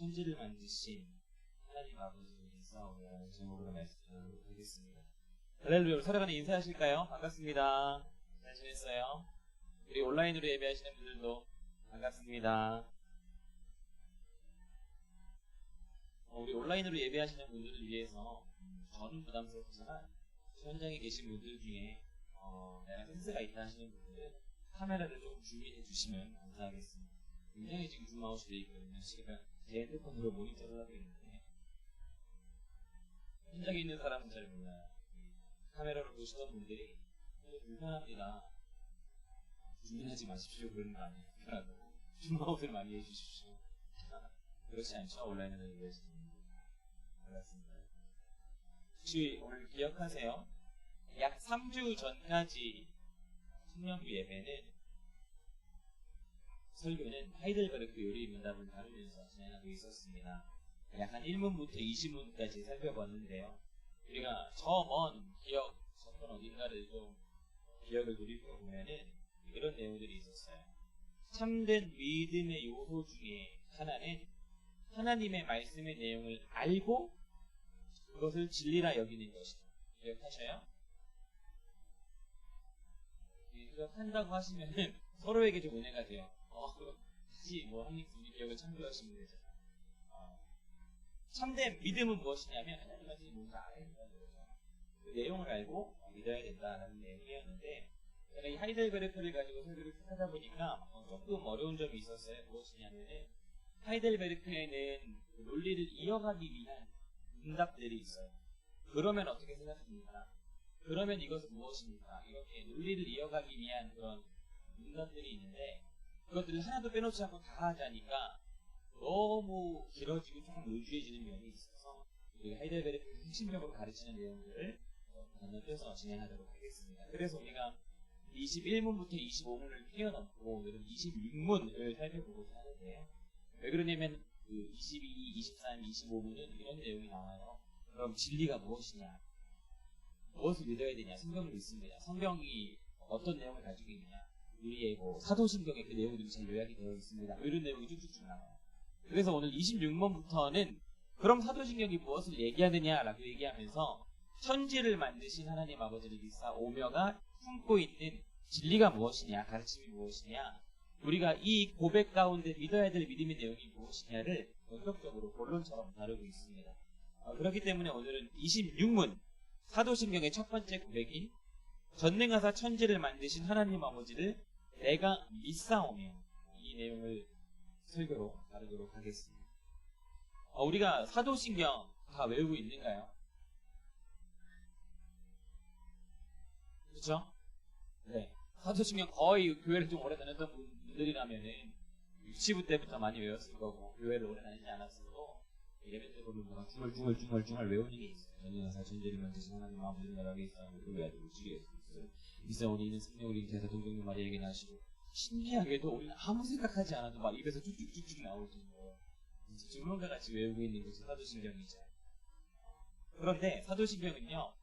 천지를 만드신 하나님 아버지를 인사하오며 제목으로 말씀을 하겠습니다. 할렐루야. 서로간에 인사하실까요? 반갑습니다. 잘 지냈어요? 우리 온라인으로 예배하시는 분들도 반갑습니다. 우리 온라인으로 예배하시는 분들을 위해서 저는 부담스럽지만 현장에 계신 분들 중에 내가 센스가 있다 하시는 분들은 카메라를 조금 준비해 주시면 감사하겠습니다. 굉장히 지금 줌아웃이 되어 있거든요. 제가 제 핸드폰으로 모니터를 하고 있는데 현장에 있는 사람은 잘 몰라요. 카메라로 보시던 분들이 불편합니다. 준비하지 마십시오. 그런 거 아니에요. 불편하다고. 줌아웃을 많이 해주십시오. 그렇지 않죠? 온라인으로 예배하시는 분들. 반갑습니다. 혹시 오늘 기억하세요? 약 3주 전까지 청년부 예배는 설교는 하이델베르크 요리문답을 다루면서 진행하고 있었습니다. 약 한 1문부터 20문까지 살펴봤는데요. 우리가 저 먼 기억, 저편 어딘가를 좀 기억을 돌이켜보면은 이런 내용들이 있었어요. 참된 믿음의 요소 중에 하나는 하나님의 말씀의 내용을 알고 그것을 진리라 여기는 것이다. 기억하셔요? 기억한다고 하시면은 서로에게 좀 은혜가 돼요. 다시 한입 우리 기억을 참고하시면 되잖아요. 참된 믿음은 무엇이냐면 하나님 말씀이 뭔가 알아야 된다는 거죠. 그 내용을 알고 믿어야 된다는 내용이었는데 제가 이 하이델베르크를 가지고 설교를 하다 보니까 조금 어려운 점이 있었어요. 무엇이냐면은 하이델베르크에는 그 논리를 이어가기 위한 문답들이 있어요. 그러면 어떻게 생각합니까? 그러면 이것은 무엇입니까? 이렇게 논리를 이어가기 위한 그런 문답들이 있는데 그것들을 하나도 빼놓지 않고 다 하자니까 너무 길어지고 조금 루즈해지는 면이 있어서 우리가 하이델베르크를 핵심적으로 가르치는 내용들을 건너뛰어서 진행하도록 하겠습니다. 그래서 우리가 21문부터 25문을 뛰어넘고 오늘은 26문을 살펴보고자 하는데요. 왜 그러냐면 그 22, 23, 25문은 이런 내용이 나와요. 그럼 진리가 무엇이냐? 무엇을 믿어야 되냐? 성경을 믿습니다. 성경이 어떤 내용을 가지고 있느냐? 우리의 사도신경에 그 내용들이 잘 요약이 되어 있습니다. 이런 내용이 쭉쭉쭉 나와요. 그래서 오늘 26문부터는 그럼 사도신경이 무엇을 얘기하느냐라고 얘기하면서 천지를 만드신 하나님 아버지를 믿사오며가 품고 있는 진리가 무엇이냐, 가르침이 무엇이냐, 우리가 이 고백 가운데 믿어야 될 믿음의 내용이 무엇이냐를 본격적으로 본론처럼 다루고 있습니다. 그렇기 때문에 오늘은 26문 사도신경의 첫 번째 고백인 전능하사 천지를 만드신 하나님 아버지를 내가 믿사오며 이 내용을 설교로 다루도록 하겠습니다. 우리가 사도신경 다 외우고 있는가요? 그렇죠? 네. 사도신경 거의 교회를 좀 오래 다녔던 분들이라면은 유치부 때부터 많이 외웠을 거고 교회를 오래 다니지 않았어도 예배 때 보면 뭔가 중얼중얼 외우는 게 있어요. 전능하사 천지를 만드신 하나님 아버지를 내가 믿사오며 그 외아들 우찌게 했어요. 믿사오니 이는 성령으로 잉태하사 동정녀 마리아에게 나시고 신기하게도 우리는 아무 생각하지 않아도 막 입에서 쭉쭉쭉쭉 나올 정도로 주문과 같이 외우고 있는 것이 사도신경이죠. 그런데 사도신경은요,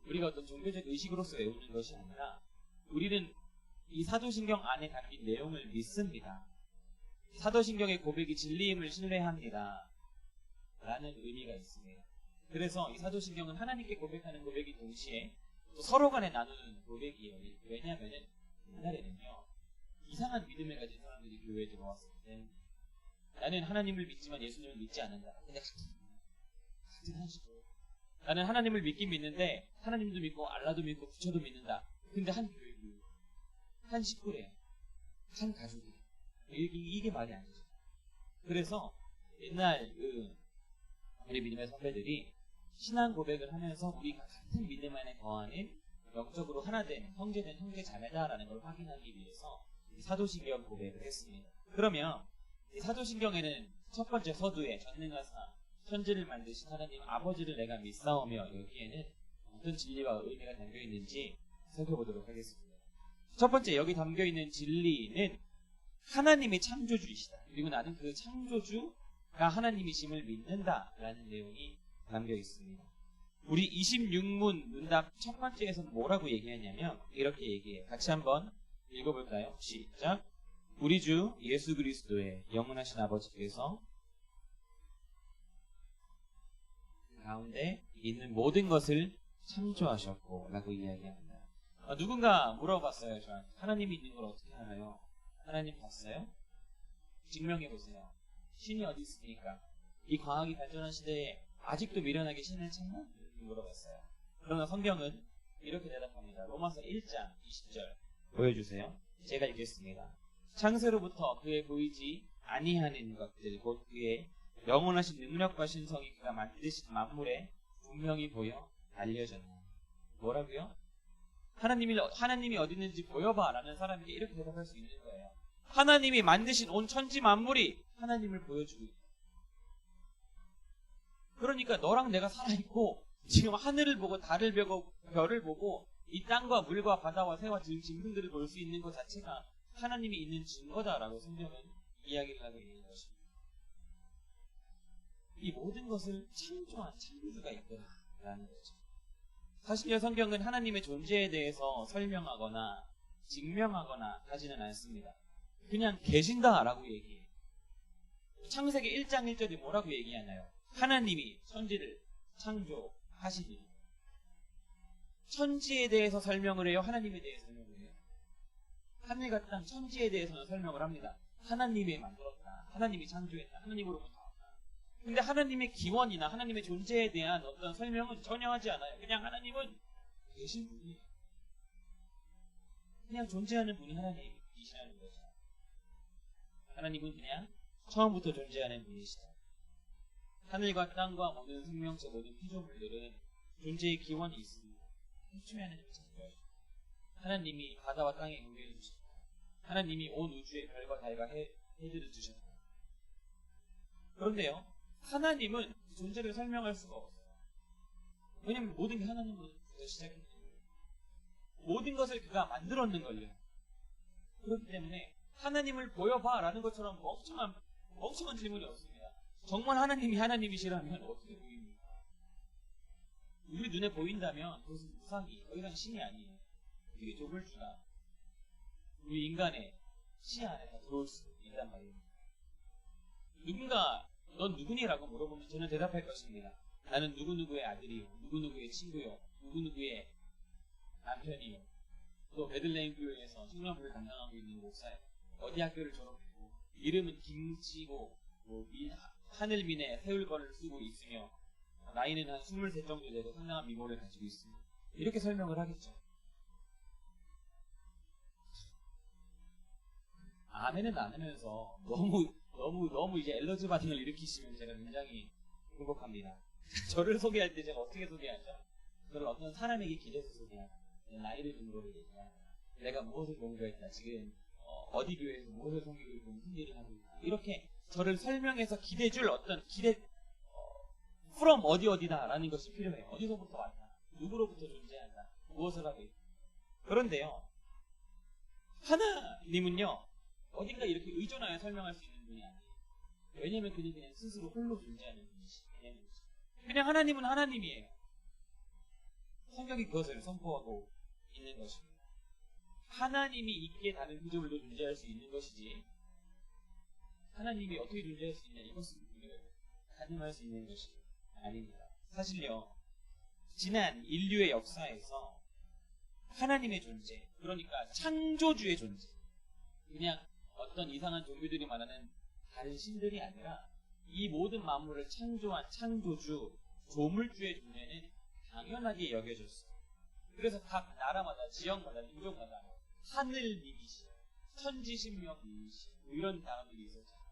우리가 어떤 종교적 의식으로서 외우는 것이 아니라 우리는 이 사도신경 안에 담긴 내용을 믿습니다. 사도신경의 고백이 진리임을 신뢰합니다. 라는 의미가 있습니다. 그래서 이 사도신경은 하나님께 고백하는 고백이 동시에 또 서로 간에 나누는 고백이에요. 왜냐하면 옛날에는요, 이상한 믿음을 가진 사람들이 교회에 들어왔을 때 나는 하나님을 믿지만 예수님을 믿지 않는다. 근데 같은 한 식으로 나는 하나님을 믿긴 믿는데 하나님도 믿고 알라도 믿고 부처도 믿는다. 근데 한 교회 한 식구래요. 한 가족이에요. 이게 말이 안 되죠. 그래서 옛날 우리 믿음의 선배들이 신앙 고백을 하면서 우리가 같은 믿음 안에 거하는 영적으로 하나된 형제된 형제 자매다라는 걸 확인하기 위해서 이 사도신경 고백을 했습니다. 그러면 이 사도신경에는 첫 번째 서두에 전능하사 천지를 만드신 하나님 아버지를 내가 믿사오며 여기에는 어떤 진리와 의미가 담겨 있는지 살펴보도록 하겠습니다. 첫 번째 여기 담겨 있는 진리는 하나님이 창조주이시다. 그리고 나는 그 창조주가 하나님이심을 믿는다라는 내용이 담겨 있습니다. 우리 26문 문답 첫 번째에서는 뭐라고 얘기하냐면 이렇게 얘기해요. 같이 한번 읽어볼까요? 시작. 우리 주 예수 그리스도의 영원하신 아버지께서 가운데 있는 모든 것을 창조하셨고 라고 이야기합니다. 누군가 물어봤어요. 저한테. 하나님이 있는 걸 어떻게 알아요? 하나님 봤어요? 증명해보세요. 신이 어디 있습니까? 이 과학이 발전한 시대에 아직도 미련하게 신을 찾나? 이렇게 물어봤어요. 그러나 성경은 이렇게 대답합니다. 로마서 1장 20절 보여주세요. 제가 읽겠습니다. 창세로부터 그의 보이지 아니하는 것들 곧 그의 영원하신 능력과 신성이 그가 만드신 만물에 분명히 보여 알려졌나. 뭐라고요? 하나님이 어디 있는지 보여봐 라는 사람에게 이렇게 대답할 수 있는 거예요. 하나님이 만드신 온 천지 만물이 하나님을 보여주고 있다. 그러니까 너랑 내가 살아있고 지금 하늘을 보고 달을 보고 별을 보고 이 땅과 물과 바다와 새와 짐승들을 볼 수 있는 것 자체가 하나님이 있는 증거다라고 성경은 이야기를 하고 있는 것입니다. 이 모든 것을 창조한 창조주가 있구나라는 거죠. 사실요, 성경은 하나님의 존재에 대해서 설명하거나 증명하거나 하지는 않습니다. 그냥 계신다라고 얘기해요. 창세기 1장 1절이 뭐라고 얘기하나요? 하나님이 천지를 창조하시니. 천지에 대해서 설명을 해요? 하나님에 대해서 설명을 해요? 하늘과 땅 천지에 대해서는 설명을 합니다. 하나님이 만들었다. 하나님이 창조했다. 하나님으로부터 왔다. 근데 하나님의 기원이나 하나님의 존재에 대한 어떤 설명은 전혀 하지 않아요. 그냥 하나님은 계신 분이에요. 그냥 존재하는 분이 하나님이시라는 거죠. 하나님은 그냥 처음부터 존재하는 분이시다. 하늘과 땅과 모든 생명체, 모든 피조물들은 존재의 기원이 있습니다. 최초의 하나님을 창조하셨고, 하나님이 바다와 땅에 우리를 주셨고, 하나님이 온 우주의 별과 달과 해들을 주셨고. 그런데요, 하나님은 존재를 설명할 수가 없어요. 왜냐하면 모든 게 하나님으로부터 시작했기 때문에. 모든 것을 그가 만들었는걸요. 그렇기 때문에 하나님을 보여봐 라는 것처럼 멍청한 질문이 없습니다. 정말 하나님이 하나님이시라면 어떻게 보입니까? 우리 눈에 보인다면 그것은 우상이 더 이상 신이 아니에요. 되게 좁을 주가 우리 인간의 시야 안에 들어올 수 있단 말이에요. 누군가 넌 누구니라고 물어보면 저는 대답할 것입니다. 나는 누구누구의 아들이요, 누구누구의 친구요, 누구누구의 남편이요, 또 베들레헴 교회에서 청년부를 담당하고 있는 목사예요. 어디 학교를 졸업했고 이름은 김치고 하늘민의 세울권을 쓰고 있으며 나이는 한 23 정도 되고 상당한 미모를 가지고 있습니다. 이렇게 설명을 하겠죠. 아멘은 안 하면서 너무 이제 엘러즈 반응을 일으키시면 제가 굉장히 행복합니다. 저를 소개할 때 제가 어떻게 소개하죠? 저를 어떤 사람에게 기대서 소개하나, 나이를 등록을 얘기하나, 내가 무엇을 공부했다, 지금 어디 교회에서 무엇을 섬기고 있고 무슨 일을 하고 있다, 이렇게 저를 설명해서 기대줄 어떤 from 어디다 라는 것이 필요해요. 어디서부터 왔다, 누구로부터 존재한다, 무엇을 하고 있다. 그런데요, 하나님은요 어딘가 이렇게 의존하여 설명할 수 있는 분이 아니에요. 왜냐하면 그는 그냥 스스로 홀로 존재하는 분이시기 때문이죠. 그냥 하나님은 하나님이에요. 성경이 그것을 선포하고 있는 것입니다. 하나님이 있기에 다른 피조물도 존재할 수 있는 것이지, 하나님이 어떻게 존재할 수 있냐, 이것은 가늠할 수 있는 것이 아닙니다. 사실요, 지난 인류의 역사에서 하나님의 존재, 그러니까 창조주의 존재, 그냥 어떤 이상한 종교들이 말하는 다른 신들이 아니라 이 모든 만물을 창조한 창조주, 조물주의 존재는 당연하게 여겨졌어요. 그래서 각 나라마다, 지역마다, 민족마다 하늘님이시여, 천지신명님이시여, 이런 단어들이 있었잖아요.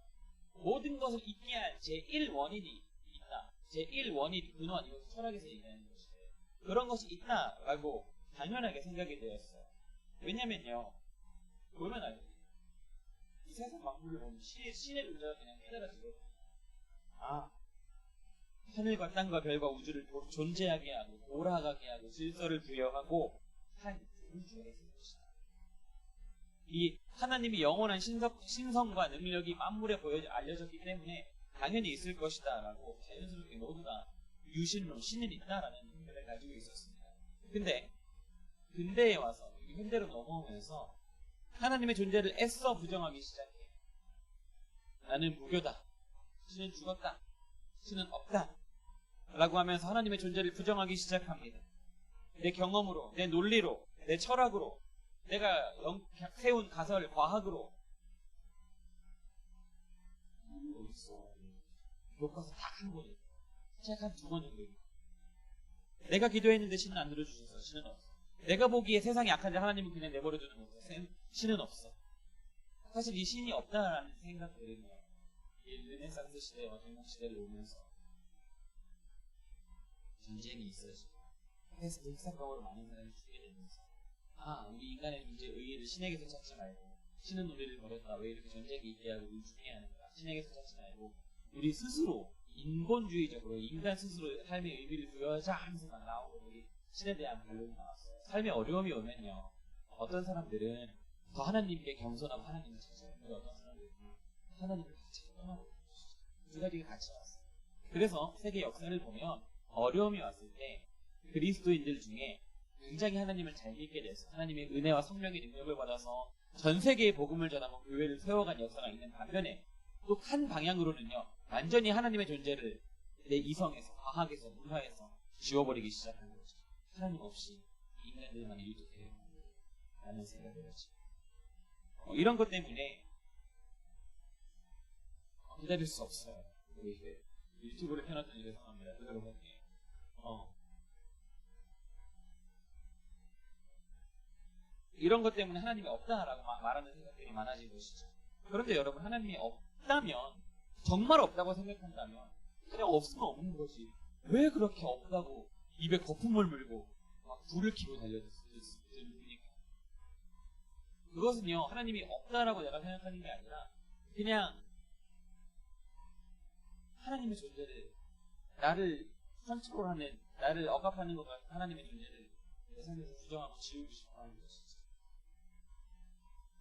모든 것을 있게 할 제1원인이 있다. 제1원인 근원, 이것은 철학에서 얘기하는 것이에요. 그런 것이 있다라고 당연하게 생각이 되었어요. 왜냐면요, 보면 알죠. 이 세상 만물을 보면 신의 존재가 그냥 깨달아지거든요. 아, 하늘과 땅과 별과 우주를 존재하게 하고 돌아가게 하고 질서를 부여하고 한 우주가 있을 것이다. 이 하나님이 영원한 신성과 능력이 만물에 알려졌기 때문에 당연히 있을 것이다 라고 자연스럽게 모두가 유신론, 신은 있다라는 생각을 가지고 있었습니다. 근데 근대에 와서 현대로 넘어오면서 하나님의 존재를 애써 부정하기 시작해. 나는 무교다, 신은 죽었다, 신은 없다, 라고 하면서 하나님의 존재를 부정하기 시작합니다. 내 경험으로, 내 논리로, 내 철학으로, 내가 세운 가설, 과학으로. 어딨어? 교과서 딱 한 권이. 책 한 2권 정도. 내가 기도했는데 신은 안 들어주셔서 신은 없어. 내가 보기에 세상이 악한데 하나님은 그냥 내버려두는 거죠. 신은 없어. 사실 이 신이 없다라는 생각들은요, 이 르네상스 시대와 전국 시대를 오면서 전쟁이 있어지고 그래서 흑사병으로 많은 사람이 죽게 되면서 우리 인간의 존재 의의를 신에게서 찾지 말고 신은 우리를 버렸다. 왜 이렇게 전쟁이 있게 하고 우리 죽게 하는가. 신에게서 찾지 말고 우리 스스로 인본주의적으로 인간 스스로 삶의 의미를 부여하자 하면서 나오고 우리 신에 대한 반론이 나왔어요. 삶에 어려움이 오면요, 어떤 사람들은 더 하나님께 겸손하고 하나님을 찾아요. 어떤 사람들은 하나님을 같이 떠나고 두 가지가 같이 왔어요. 그래서 세계 역사를 보면 어려움이 왔을 때 그리스도인들 중에 굉장히 하나님을 잘 믿게 돼서 하나님의 은혜와 성령의 능력을 받아서 전 세계에 복음을 전하고 교회를 세워간 역사가 있는 반면에 또 한 방향으로는요, 완전히 하나님의 존재를 내 이성에서, 과학에서, 문화에서 지워버리기 시작한 거죠. 하나님 없이 인간들만 유독해요 라는 생각을 하죠. 이런 것 때문에 기다릴 수 없어요. 이게 유튜브를 켜놨더니 죄송합니다. 여러분께 이런 것 때문에 하나님이 없다라고 말하는 생각들이 많아진 것이죠. 그런데 여러분, 하나님이 없다면, 정말 없다고 생각한다면 그냥 없으면 없는 거지. 왜 그렇게 없다고 입에 거품을 물고 막 불을 켜고 달려들습니까? 그것은요, 하나님이 없다라고 내가 생각하는 게 아니라 그냥 하나님의 존재를, 나를 컨트롤하는, 나를 억압하는 것 같은 하나님의 존재를 내 삶에서 부정하고 지우고 싶어 하는 것이죠.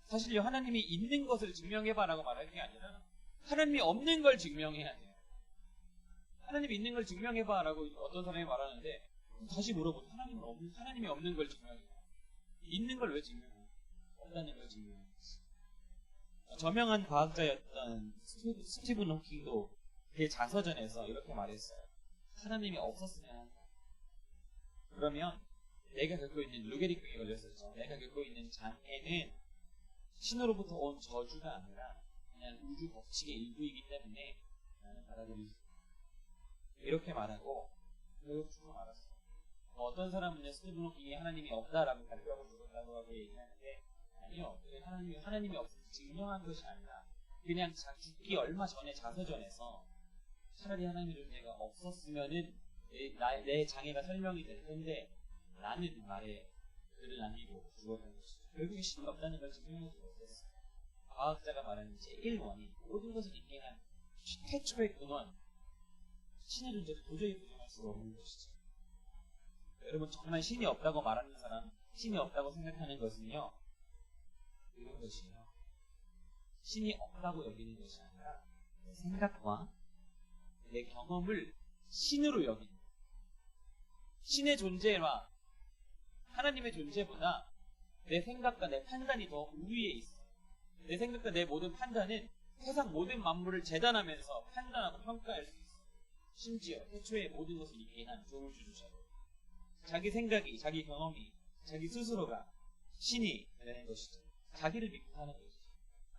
사실요, 하나님이 있는 것을 증명해봐라고 말할 게 아니라 하나님이 없는 걸 증명해야 돼요. 하나님이 있는 걸 증명해봐라고 어떤 사람이 말하는데 다시 물어보죠. 하나님이 없는 걸 증명해봐. 있는 걸 왜 증명해? 없다는 걸 증명해. 저명한 과학자였던 스티븐 호킹도 그의 자서전에서 이렇게 말했어요. 하나님이 없었으면 한다. 그러면 내가 겪고 있는 루게릭병에 걸렸었죠. 내가 겪고 있는 장애는 신으로부터 온 저주가 아니라 그냥 우주 법칙의 일부이기 때문에 나는 받아들일 수 있다. 이렇게 말하고 결국 죽어 말았어. 어떤 사람은요, 스티븐 호킹이 하나님이 없다라고 발표하고 죽었다고 하게 얘기하는데, 아니요, 하나님이 없음을 증명한 것이 아니라 그냥 죽기 얼마 전에 자서전에서 차라리 하나님의 존재가 없었으면은 내 장애가 설명이 될 텐데 라는 말에 글을 남기고 죽었던 것이죠. 결국에 신이 없다는 걸 증명하지 못했어요. 과학자가 말하는 제1원인, 모든 것을 인정한 최초의 근원, 신의 존재를 도저히 부정할 수가 없는 것이죠. 여러분, 정말 신이 없다고 말하는 사람, 신이 없다고 생각하는 것은요, 이런 것이에요. 신이 없다고 여기는 것이 아니라 내 생각과 내 경험을 신으로 여기는, 신의 존재와 하나님의 존재보다 내 생각과 내 판단이 더 우위에 있어. 내 생각과 내 모든 판단은 세상 모든 만물을 재단하면서 판단하고 평가할 수 있어. 심지어 태초에 모든 것을 있게 한 조물주주자로 자기 생각이, 자기 경험이, 자기 스스로가 신이 되는 것이죠. 자기를 믿고 사는 것이죠.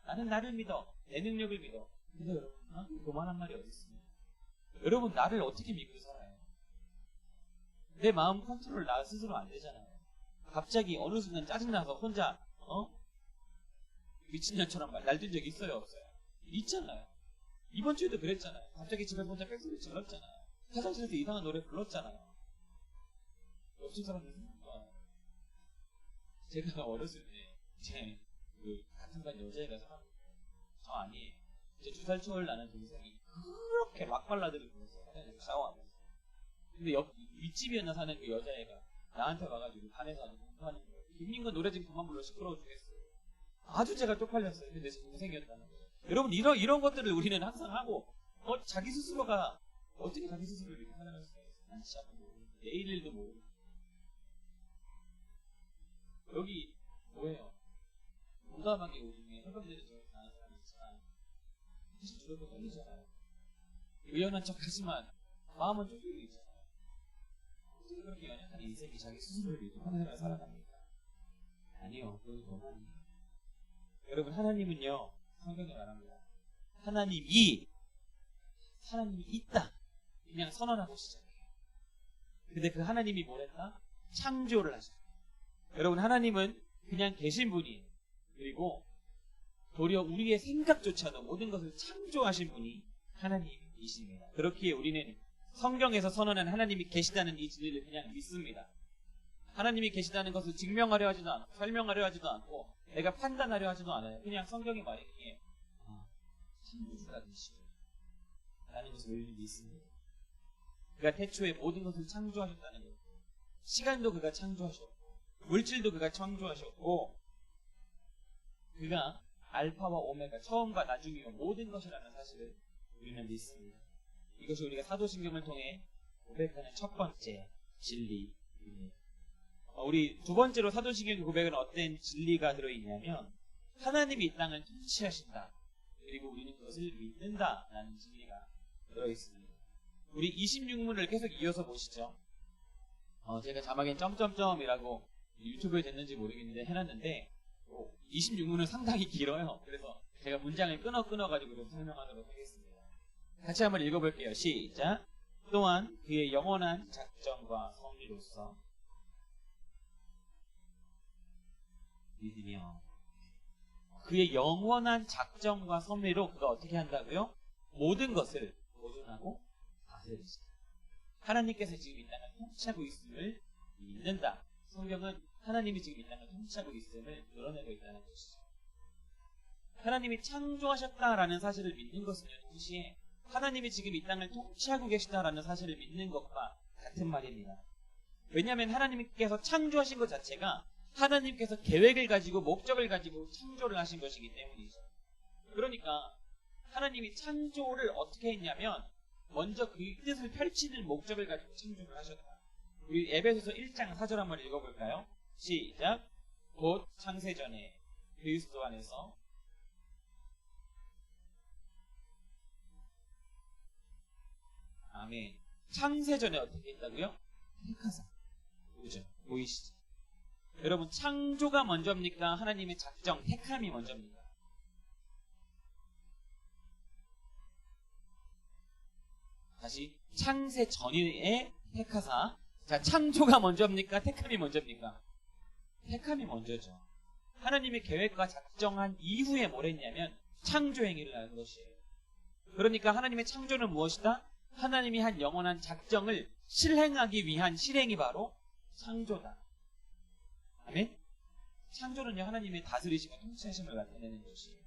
나는 나를 믿어, 내 능력을 믿어. 근데 여러분, 그만한 말이 어디 있습니까? 여러분, 나를 어떻게 믿고 살아요? 내 마음 컨트롤 나 스스로 안 되잖아요. 갑자기 어느 순간 짜증나서 혼자 미친년처럼 날뛴 적이 있어요, 없어요? 있잖아요. 이번 주에도 그랬잖아요. 갑자기 집에 혼자 빽소리 질렀잖아요. 화장실에서 이상한 노래 불렀잖아요. 옆집 사람들 생각해봐요. 제가 어렸을 때 제 같은 반 여자애가 살았는데 저 아니에요. 제 2살 추월 나는 동생이 그렇게 막 발라드를 불렀어요. 화장실에서 샤워하면서. 근데 윗집이었나 사는 그 여자애가 나한테 와가지고 반에서 아주 공부하는 거예요. 김민건 노래 좀 그만 불러 시끄러워 주겠어요. 아주 제가 쪽팔렸어요. 근데 제 동생이었다는 거예요. 여러분, 이런 것들을 우리는 항상 하고, 자기 스스로가 어떻게 자기 스스로를 이렇게 살아갈 수가 있어요? 난 진짜 모르고, 내일 일도 모르고. 여기 뭐예요? 공감하게 우중에 해병대를 저렇게 하는 사람이 있지만 사실 저렇게 떨리잖아요. 의연한 척 하지만 마음은 쫓기고 있잖아요. 어떻게 그렇게 연약한 인생이 자기 스스로를 믿고 평생을 살아갑니까? 아니요. 그건 도만이에요. 여러분, 하나님은요, 성경에 말합니다. 하나님이 있다. 그냥 선언하고 시작해요. 근데 그 하나님이 뭘 했다? 창조를 하셨어요. 여러분, 하나님은 그냥 계신 분이에요. 그리고 도리어 우리의 생각조차도 모든 것을 창조하신 분이 하나님이십니다. 그렇기에 우리는 성경에서 선언한 하나님이 계시다는 이 진리를 그냥 믿습니다. 하나님이 계시다는 것을 증명하려 하지도 않고 설명하려 하지도 않고 내가 판단하려 하지도 않아요. 그냥 성경이 말하기에 창조주가 되시고 라는 것을 우리는 믿습니다. 그가 태초에 모든 것을 창조하셨다는 것, 시간도 그가 창조하셨고 물질도 그가 창조하셨고 그가 알파와 오메가, 처음과 나중이요 모든 것이라는 사실을 우리는 믿습니다. 이것이 우리가 사도신경을 통해 고백하는 첫 번째 진리입니다. 우리 두 번째로 사도신경 고백은 어떤 진리가 들어있냐면 하나님이 이 땅을 통치하신다. 그리고 우리는 그것을 믿는다라는 진리가 들어있습니다. 우리 26문을 계속 이어서 보시죠. 제가 자막엔 점점점이라고 유튜브에 됐는지 모르겠는데 해놨는데 26문은 상당히 길어요. 그래서 제가 문장을 끊어가지고 좀 설명하도록 하겠습니다. 같이 한번 읽어볼게요. 시작. 또한 그의 영원한 작정과 섭리로서 믿으며 그의 영원한 작정과 섭리로 그가 어떻게 한다고요? 모든 것을 보존하고 다스리시다. 하나님께서 지금 이 땅을 통치하고 있음을 믿는다. 성경은 하나님이 지금 이 땅을 통치하고 있음을 드러내고 있다는 것이죠. 하나님이 창조하셨다라는 사실을 믿는 것은요, 동시에 하나님이 지금 이 땅을 통치하고 계시다라는 사실을 믿는 것과 같은 말입니다. 왜냐하면 하나님께서 창조하신 것 자체가 하나님께서 계획을 가지고 목적을 가지고 창조를 하신 것이기 때문이죠. 그러니까 하나님이 창조를 어떻게 했냐면 먼저 그 뜻을 펼치는 목적을 가지고 창조를 하셨다. 우리 에베소서 1장 4절 한번 읽어볼까요? 시작. 곧 창세전에 그리스도 안에서 아멘. 창세전에 어떻게 했다고요? 택하사. 그죠? 보이시죠? 여러분, 창조가 먼저입니까? 하나님의 작정, 택함이 먼저입니까? 다시 창세 전에 택하사. 자, 창조가 먼저입니까? 택함이 먼저입니까? 택함이 먼저죠. 하나님의 계획과 작정한 이후에 뭘 했냐면 창조 행위를 하는 것이에요. 그러니까 하나님의 창조는 무엇이다? 하나님이 한 영원한 작정을 실행하기 위한 실행이 바로 창조다. 아멘? 창조는요, 하나님의 다스리시고 통치하심을 나타내는 것이에요.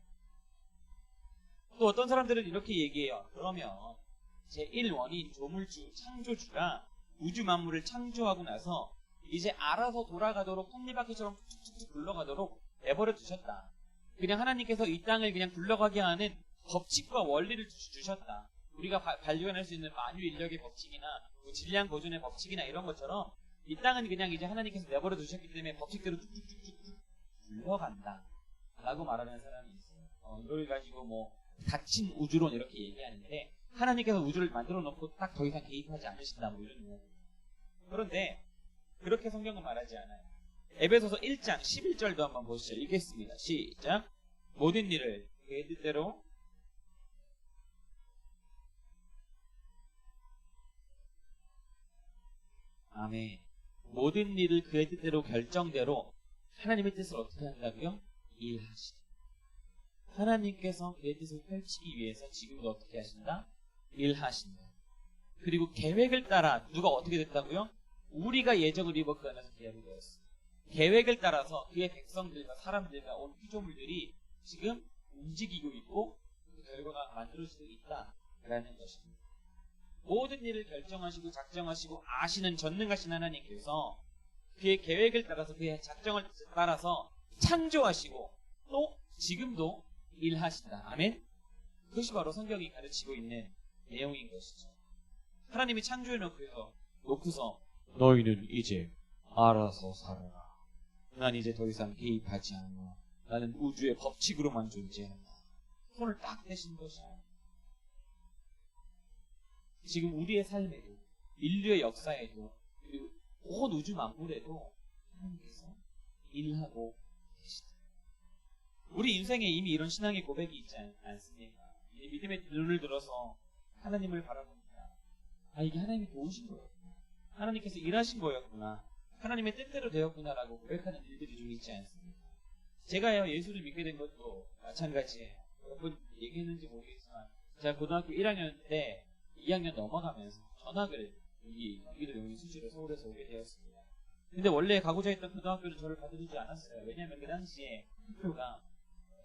또 어떤 사람들은 이렇게 얘기해요. 그러면 제1원인 조물주, 창조주가 우주 만물을 창조하고 나서 이제 알아서 돌아가도록 톱니바퀴처럼 툭툭툭 굴러가도록 내버려 두셨다. 그냥 하나님께서 이 땅을 그냥 굴러가게 하는 법칙과 원리를 주셨다. 우리가 발견할 수 있는 만유 인력의 법칙이나 질량 보존의 법칙이나 이런 것처럼 이 땅은 그냥 이제 하나님께서 내버려 두셨기 때문에 법칙대로 툭툭툭툭 굴러간다 라고 말하는 사람이 있어요. 이걸 가지고 닫힌 우주론 이렇게 얘기하는데 하나님께서 우주를 만들어 놓고 딱 더 이상 개입하지 않으신다 이런 거. 그런데 그렇게 성경은 말하지 않아요. 에베소서 1장 11절도 한번 보시죠. 읽겠습니다. 시작. 모든 일을 그의 뜻대로 아멘. 모든 일을 그의 뜻대로 결정대로 하나님의 뜻을 어떻게 한다고요? 일하시다. 하나님께서 그의 뜻을 펼치기 위해서 지금도 어떻게 하신다? 일하신다. 그리고 계획을 따라 누가 어떻게 됐다고요? 우리가 예정을 입었고 안에서 계획이 되었습니다. 계획을 따라서 그의 백성들과 사람들과 온 피조물들이 지금 움직이고 있고 그 결과가 만들어지고 있다라는 것입니다. 모든 일을 결정하시고 작정하시고 아시는 전능하신 하나님께서 그의 계획을 따라서 그의 작정을 따라서 창조하시고 또 지금도 일하신다. 아멘? 그것이 바로 성경이 가르치고 있는 내용인 것이죠. 하나님이 창조해 놓고서 너희는 이제 알아서 살아라. 난 이제 더 이상 개입하지 않아. 나는 우주의 법칙으로만 존재한다. 손을 딱 대신 것이야. 지금 우리의 삶에도, 인류의 역사에도, 그리고 온 우주 만물에도 하나님께서 일하고 계시다. 우리 인생에 이미 이런 신앙의 고백이 있지 않습니까? 믿음의 눈을 들어서 하나님을 바라봅니다. 아, 이게 하나님이 도우신 거였구나. 하나님께서 일하신 거였구나. 하나님의 뜻대로 되었구나라고 고백하는 일들이 좀 있지 않습니까? 제가요, 예수를 믿게 된 것도 마찬가지예요. 몇 번 얘기했는지 모르겠지만, 제가 고등학교 1학년 때 2학년 넘어가면서 전학을 여기 경기도 용인 수지로 서울에서 오게 되었습니다. 근데 원래 가고자 했던 고등학교는 저를 받아주지 않았어요. 왜냐하면 그 당시에 학교가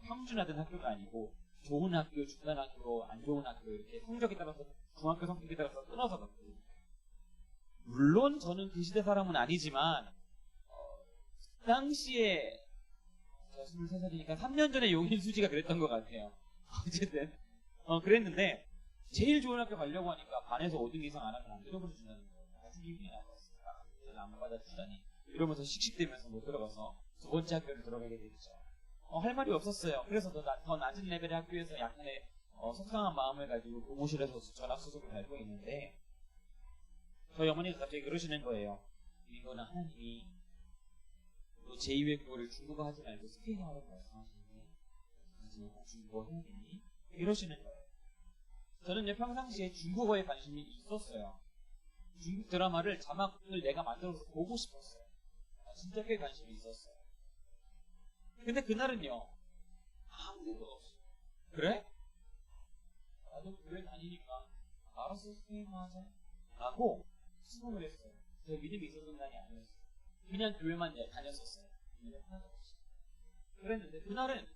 평준화된 학교가 아니고 좋은 학교, 중간 학교, 안 좋은 학교 이렇게 성적에 따라서 중학교 성적에 따라서 끊어서 갔거든요. 물론 저는 그 시대 사람은 아니지만 그 당시에 제가 23살이니까 3년 전에 용인 수지가 그랬던 것 같아요. 어쨌든 그랬는데 제일 좋은 학교 가려고 하니까 반에서 5등 이상 안 하면 안 들어보내준다는 거예요. 아주 기분이 나빴어요. 안 받아주다니 이러면서 씩씩대면서 못 들어가서 두 번째 학교를 들어가게 되죠. 할 말이 없었어요. 그래서 더 낮은 레벨의 학교에서 약간의 속상한 마음을 가지고 교무실에서 전학 수속을 달고 있는데 저희 어머니가 갑자기 그러시는 거예요. 이거는 하나님이 또 제2외 국어를 중국어 하지 말고 스페인어라고 말씀하시는데 하지만 꼭 중국어 해야겠니? 이러시는 거예요. 저는요 평상시에 중국어에 관심이 있었어요. 중국 드라마를 자막을 내가 만들어서 보고 싶었어요. 진짜 꽤 관심이 있었어요. 근데 그날은요 아무 데도 없어요. 그래? 나도 교회 다니니까 알아서 스페인어 하자 라고 수긍을 했어요. 제가 믿음이 있었던 날이 아니었어요. 그냥 교회만 다녔었어요. 하나도 없이. 그랬는데 그날은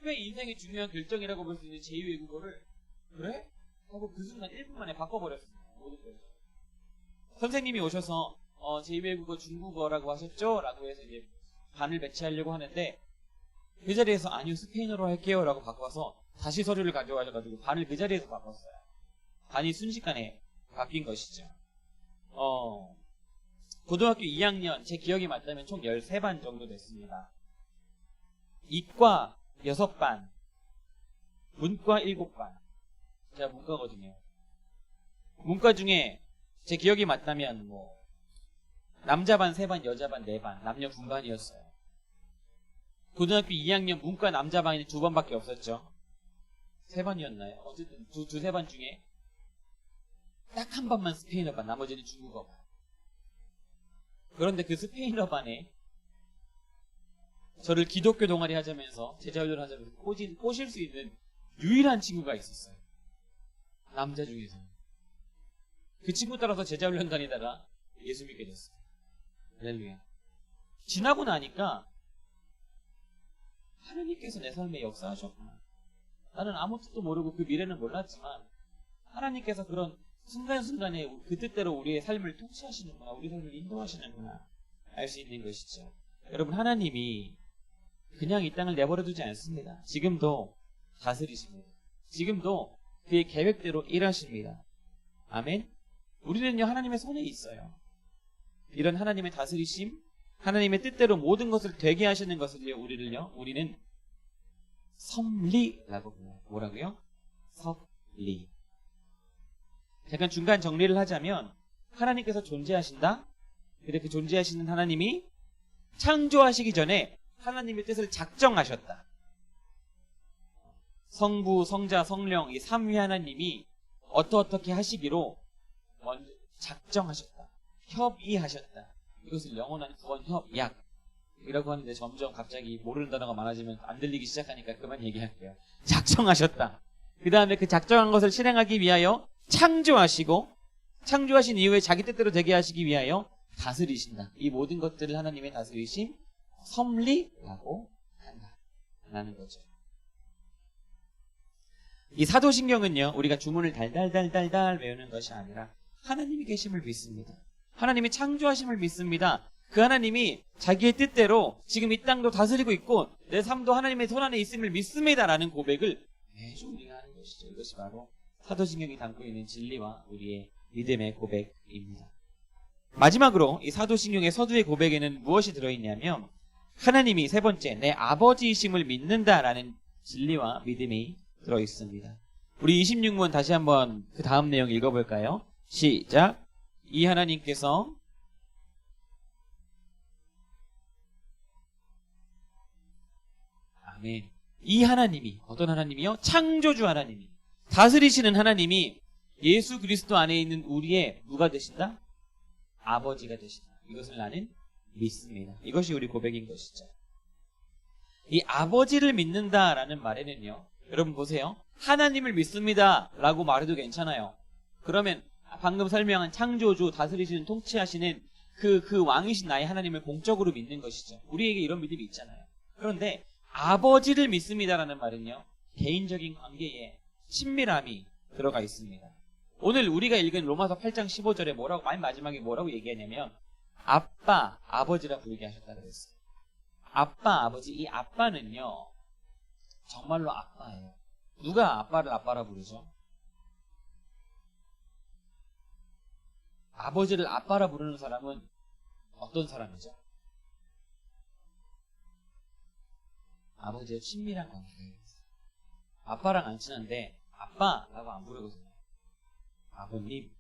꽤 인생의 중요한 결정이라고 볼 수 있는 제2외국어를 그래? 하고 그 순간 1분 만에 바꿔버렸습니다. 모든 결정. 선생님이 오셔서 제2외국어 중국어라고 하셨죠? 라고 해서 이제 반을 배치하려고 하는데 그 자리에서 아니요 스페인어로 할게요 라고 바꿔서 다시 서류를 가져와셔가지고 반을 그 자리에서 바꿨어요. 반이 순식간에 바뀐 것이죠. 고등학교 2학년 제 기억이 맞다면 총 13반 정도 됐습니다. 이과 6반, 문과 7반. 제가 문과거든요. 문과 중에 제 기억이 맞다면 남자 반 3반, 여자 반 4반, 남녀 분반이었어요. 고등학교 2학년 문과 남자 반이 2반밖에 없었죠. 3반이었나요? 어쨌든 두세 반 중에 딱 한 반만 스페인어 반, 나머지는 중국어 반. 그런데 그 스페인어 반에 저를 기독교 동아리 하자면서 제자훈련 하자면서 꼬실 수 있는 유일한 친구가 있었어요. 남자 중에서. 그 친구 따라서 제자훈련 다니다가 예수 믿게 됐어요. 할렐루야. 지나고 나니까 하나님께서 내 삶에 역사하셨구나. 나는 아무 뜻도 모르고 그 미래는 몰랐지만 하나님께서 그런 순간순간에 그 뜻대로 우리의 삶을 통치하시는구나. 우리 삶을 인도하시는구나. 알 수 있는 것이죠. 여러분 하나님이 그냥 이 땅을 내버려두지 않습니다. 지금도 다스리십니다. 지금도 그의 계획대로 일하십니다. 아멘. 우리는요 하나님의 손에 있어요. 이런 하나님의 다스리심, 하나님의 뜻대로 모든 것을 되게 하시는 것을요 우리는 섭리라고 불러요. 뭐라고요? 섭리. 잠깐 중간 정리를 하자면 하나님께서 존재하신다. 근데 그 존재하시는 하나님이 창조하시기 전에 하나님의 뜻을 작정하셨다. 성부, 성자, 성령 이 삼위 하나님이 어떻게 하시기로 먼저 작정하셨다. 협의하셨다. 이것을 영원한 구원 협약이라고 하는데 점점 갑자기 모르는 단어가 많아지면 안 들리기 시작하니까 그만 얘기할게요. 작정하셨다. 그 다음에 그 작정한 것을 실행하기 위하여 창조하시고 창조하신 이후에 자기 뜻대로 되게 하시기 위하여 다스리신다. 이 모든 것들을 하나님의 다스리심 섭리라고 한다라는 거죠. 이 사도신경은요 우리가 주문을 달달달달달 외우는 것이 아니라 하나님이 계심을 믿습니다. 하나님이 창조하심을 믿습니다. 그 하나님이 자기의 뜻대로 지금 이 땅도 다스리고 있고 내 삶도 하나님의 손 안에 있음을 믿습니다라는 고백을 매주 우리가 하는 것이죠. 이것이 바로 사도신경이 담고 있는 진리와 우리의 믿음의 고백입니다. 마지막으로 이 사도신경의 서두의 고백에는 무엇이 들어있냐면 하나님이 세 번째 내 아버지이심을 믿는다라는 진리와 믿음이 들어있습니다. 우리 26문 다시 한번 그 다음 내용 읽어볼까요? 시작. 이 하나님께서 아멘. 이 하나님이 어떤 하나님이요? 창조주 하나님이 다스리시는 하나님이 예수 그리스도 안에 있는 우리의 누가 되신다? 아버지가 되신다. 이것을 나는 믿습니다. 이것이 우리 고백인 것이죠. 이 아버지를 믿는다라는 말에는요. 여러분 보세요. 하나님을 믿습니다 라고 말해도 괜찮아요. 그러면 방금 설명한 창조주 다스리시는 통치하시는 그 왕이신 나의 하나님을 공적으로 믿는 것이죠. 우리에게 이런 믿음이 있잖아요. 그런데 아버지를 믿습니다라는 말은요. 개인적인 관계에 친밀함이 들어가 있습니다. 오늘 우리가 읽은 로마서 8장 15절에 맨 마지막에 뭐라고 얘기하냐면 아빠, 아버지라 부르게 하셨다고 했어요. 아빠, 아버지. 이 아빠는요. 정말로 아빠예요. 누가 아빠를 아빠라 부르죠? 아버지를 아빠라 부르는 사람은 어떤 사람이죠? 아버지의 친밀한 관계가 있어요. 아빠랑 안 친한데 아빠라고 안 부르거든요. 아버님.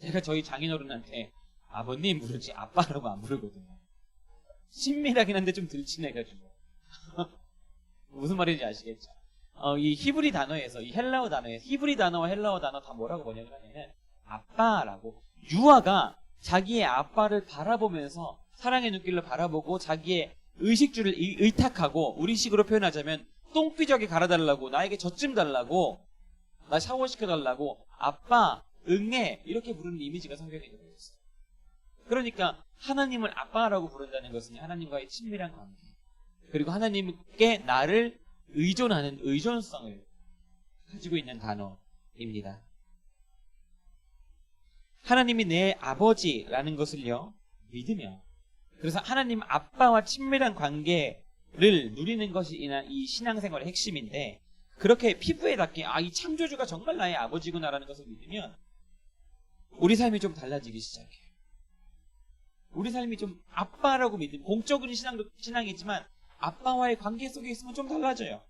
제가 저희 장인어른한테 아버님 부르지 아빠라고 안 부르거든요. 친밀하긴 한데 좀 덜 친해가지고. 무슨 말인지 아시겠죠? 이 히브리 단어에서, 이 헬라어 단어에서, 히브리 단어와 헬라어 단어 다 뭐라고 번역을 하냐면 아빠라고. 유아가 자기의 아빠를 바라보면서 사랑의 눈길로 바라보고 자기의 의식주를 의탁하고, 우리식으로 표현하자면 똥삐적이 갈아달라고, 나에게 젖좀 달라고, 나 샤워시켜달라고, 아빠, 응애 이렇게 부르는 이미지가 성경에 들어있어요. 그러니까 하나님을 아빠라고 부른다는 것은 하나님과의 친밀한 관계, 그리고 하나님께 나를 의존하는 의존성을 가지고 있는 단어입니다. 하나님이 내 아버지라는 것을요 믿으며, 그래서 하나님 아빠와 친밀한 관계를 누리는 것이 이 신앙생활의 핵심인데, 그렇게 피부에 닿게 이 창조주가 정말 나의 아버지구나라는 것을 믿으면 우리 삶이 좀 달라지기 시작해요. 우리 삶이 좀 아빠라고 믿는, 공적인 신앙이지만 아빠와의 관계 속에 있으면 좀 달라져요.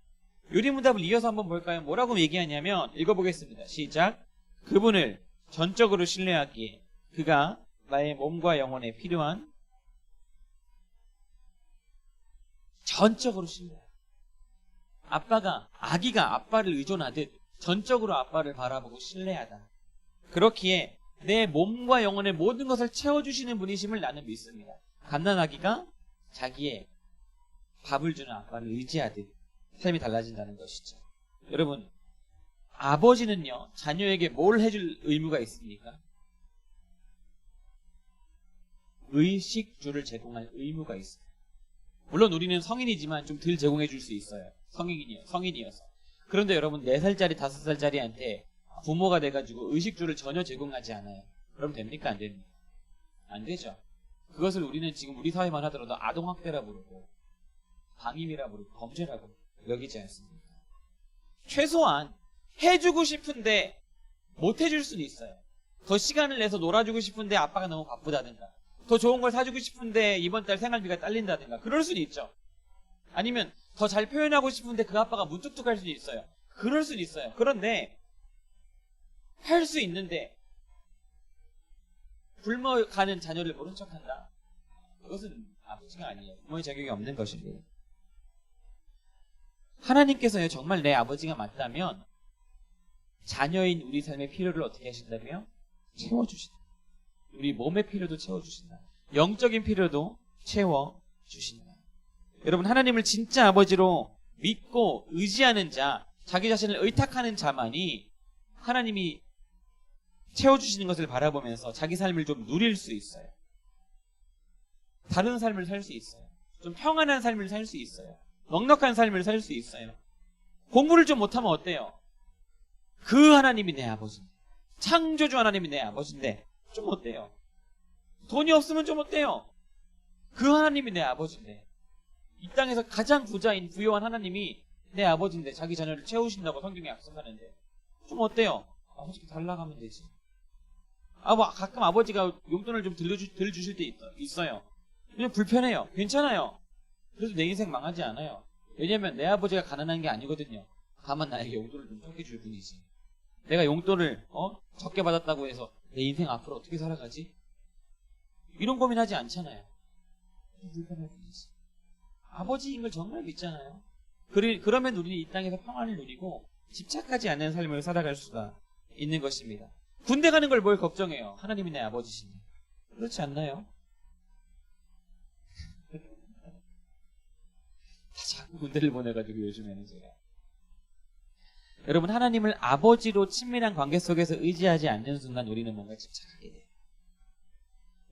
요리문답을 이어서 한번 볼까요? 뭐라고 얘기하냐면, 읽어보겠습니다. 시작. 그분을 전적으로 신뢰하기에 그가 나의 몸과 영혼에 필요한, 전적으로 신뢰. 아기가 아빠를 의존하듯 전적으로 아빠를 바라보고 신뢰하다. 그렇기에 내 몸과 영혼의 모든 것을 채워주시는 분이심을 나는 믿습니다. 갓난아기가 자기의 밥을 주는 아빠를 의지하듯 삶이 달라진다는 것이죠. 여러분, 아버지는요 자녀에게 뭘 해줄 의무가 있습니까? 의식주를 제공할 의무가 있어요. 물론 우리는 성인이지만 좀 덜 제공해 줄 수 있어요. 성인이어서. 그런데 여러분, 4살짜리 5살짜리한테 부모가 돼가지고 의식주를 전혀 제공하지 않아요. 그럼 됩니까? 안 됩니까? 안 되죠. 그것을 우리는 지금 우리 사회만 하더라도 아동학대라 부르고 방임이라 부르고 범죄라고 여기지 않습니까? 최소한 해주고 싶은데 못 해줄 수는 있어요. 더 시간을 내서 놀아주고 싶은데 아빠가 너무 바쁘다든가, 더 좋은 걸 사주고 싶은데 이번 달 생활비가 딸린다든가, 그럴 수는 있죠. 아니면 더 잘 표현하고 싶은데 그 아빠가 무뚝뚝할 수도 있어요. 그럴 수는 있어요. 그런데 할 수 있는데 굶어가는 자녀를 모른 척한다? 그것은 아버지가 아니에요. 부모의 자격이 없는 것입니다. 하나님께서요 정말 내 아버지가 맞다면 자녀인 우리 삶의 필요를 어떻게 하신다고요? 채워주신다. 우리 몸의 필요도 채워주신다. 영적인 필요도 채워주신다. 여러분, 하나님을 진짜 아버지로 믿고 의지하는 자, 자기 자신을 의탁하는 자만이 하나님이 채워주시는 것을 바라보면서 자기 삶을 좀 누릴 수 있어요. 다른 삶을 살 수 있어요. 좀 평안한 삶을 살 수 있어요. 넉넉한 삶을 살 수 있어요. 공부를 좀 못하면 어때요? 그 하나님이 내 아버지인데, 창조주 하나님이 내 아버지인데 좀 어때요? 돈이 없으면 좀 어때요? 그 하나님이 내 아버지인데, 이 땅에서 가장 부유한 하나님이 내 아버지인데 자기 자녀를 채우신다고 성경에 약속하는데 좀 어때요? 아버지께 달라가면 되지. 가끔 아버지가 용돈을 좀 덜 주실 때 있어요. 그냥 불편해요. 괜찮아요. 그래도 내 인생 망하지 않아요. 왜냐면 내 아버지가 가난한 게 아니거든요. 다만 나에게 용돈을 좀 적게 줄 뿐이지. 내가 용돈을 적게 받았다고 해서 내 인생 앞으로 어떻게 살아가지? 이런 고민하지 않잖아요. 불편할 뿐이지. 아버지인 걸 정말 믿잖아요. 그러면 우리는 이 땅에서 평안을 누리고 집착하지 않는 삶을 살아갈 수가 있는 것입니다. 군대 가는 걸 뭘 걱정해요? 하나님이 내 아버지시니. 그렇지 않나요? 다 자꾸 군대를 보내가지고 요즘에는 제가. 여러분, 하나님을 아버지로 친밀한 관계 속에서 의지하지 않는 순간 우리는 뭔가 집착하게 돼요.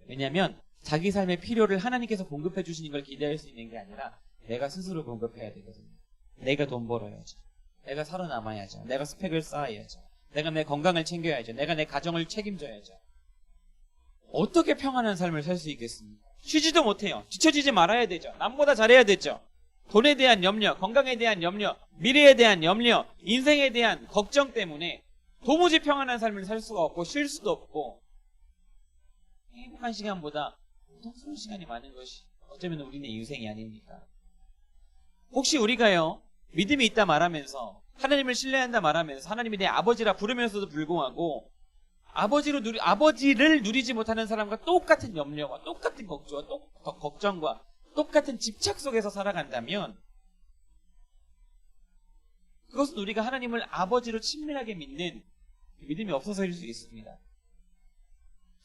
왜냐하면 자기 삶의 필요를 하나님께서 공급해 주시는 걸 기대할 수 있는 게 아니라 내가 스스로 공급해야 되거든요. 내가 돈 벌어야죠. 내가 살아남아야죠. 내가 스펙을 쌓아야죠. 내가 내 건강을 챙겨야죠. 내가 내 가정을 책임져야죠. 어떻게 평안한 삶을 살 수 있겠습니까? 쉬지도 못해요. 뒤처지지 말아야 되죠. 남보다 잘해야 되죠. 돈에 대한 염려, 건강에 대한 염려, 미래에 대한 염려, 인생에 대한 걱정 때문에 도무지 평안한 삶을 살 수가 없고 쉴 수도 없고 행복한 시간보다 고통스러운 시간이 많은 것이 어쩌면 우리네 인생이 아닙니까? 혹시 우리가요, 믿음이 있다 말하면서 하나님을 신뢰한다 말하면서 하나님이 내 아버지라 부르면서도 불구하고 아버지를 누리지 못하는 사람과 똑같은 염려와 똑같은 걱정과 똑같은 집착 속에서 살아간다면 그것은 우리가 하나님을 아버지로 친밀하게 믿는 믿음이 없어서일 수 있습니다.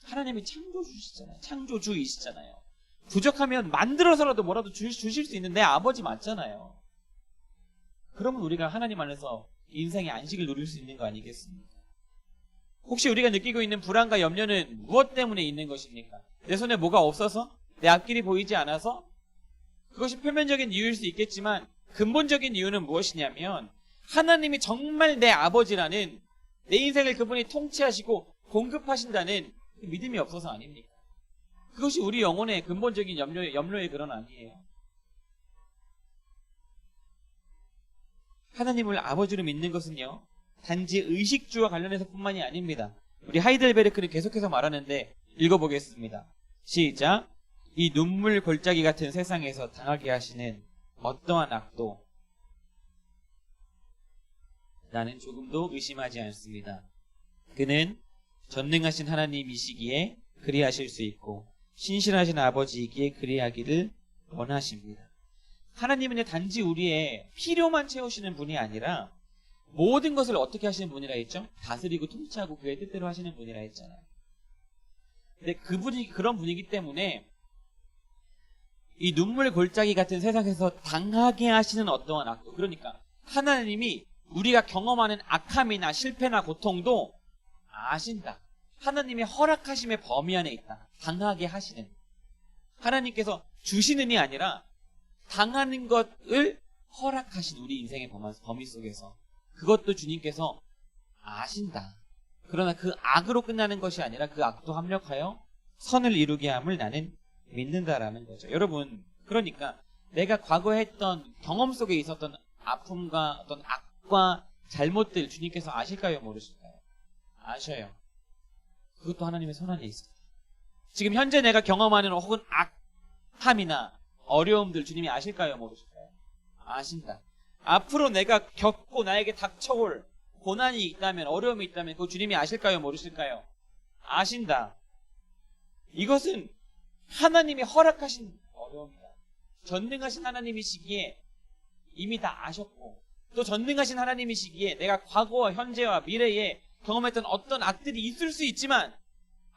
하나님이 창조주이시잖아요. 부족하면 만들어서라도 뭐라도 주실 수 있는 내 아버지 맞잖아요. 그러면 우리가 하나님 안에서 인생의 안식을 누릴 수 있는 거 아니겠습니까? 혹시 우리가 느끼고 있는 불안과 염려는 무엇 때문에 있는 것입니까? 내 손에 뭐가 없어서? 내 앞길이 보이지 않아서? 그것이 표면적인 이유일 수 있겠지만 근본적인 이유는 무엇이냐면 하나님이 정말 내 아버지라는 내 인생을 그분이 통치하시고 공급하신다는 그 믿음이 없어서 아닙니까? 그것이 우리 영혼의 근본적인 염려의 근원아니에요. 하나님을 아버지로 믿는 것은요, 단지 의식주와 관련해서 뿐만이 아닙니다. 우리 하이델베르크는 계속해서 말하는데 읽어보겠습니다. 시작. 이 눈물 골짜기 같은 세상에서 당하게 하시는 어떠한 악도 나는 조금도 의심하지 않습니다. 그는 전능하신 하나님이시기에 그리하실 수 있고 신실하신 아버지이기에 그리하기를 원하십니다. 하나님은 단지 우리의 필요만 채우시는 분이 아니라 모든 것을 어떻게 하시는 분이라 했죠? 다스리고 통치하고 그의 뜻대로 하시는 분이라 했잖아요. 근데 그런 분이기 때문에 이 눈물 골짜기 같은 세상에서 당하게 하시는 어떠한 악도, 그러니까 하나님이 우리가 경험하는 악함이나 실패나 고통도 아신다. 하나님의 허락하심의 범위 안에 있다. 당하게 하시는. 하나님께서 주시는이 아니라 당하는 것을 허락하신 우리 인생의 범위 속에서 그것도 주님께서 아신다. 그러나 그 악으로 끝나는 것이 아니라 그 악도 합력하여 선을 이루게 함을 나는 믿는다라는 거죠. 여러분, 그러니까 내가 과거에 했던 경험 속에 있었던 아픔과 어떤 악과 잘못들 주님께서 아실까요? 모르실까요? 아셔요. 그것도 하나님의 손 안에 있어요. 지금 현재 내가 경험하는 혹은 악함이나 어려움들 주님이 아실까요? 모르실까요? 아신다. 앞으로 내가 겪고 나에게 닥쳐올 고난이 있다면, 어려움이 있다면 그거 주님이 아실까요? 모르실까요? 아신다. 이것은 하나님이 허락하신 어려움이다. 전능하신 하나님이시기에 이미 다 아셨고, 또 전능하신 하나님이시기에 내가 과거와 현재와 미래에 경험했던 어떤 악들이 있을 수 있지만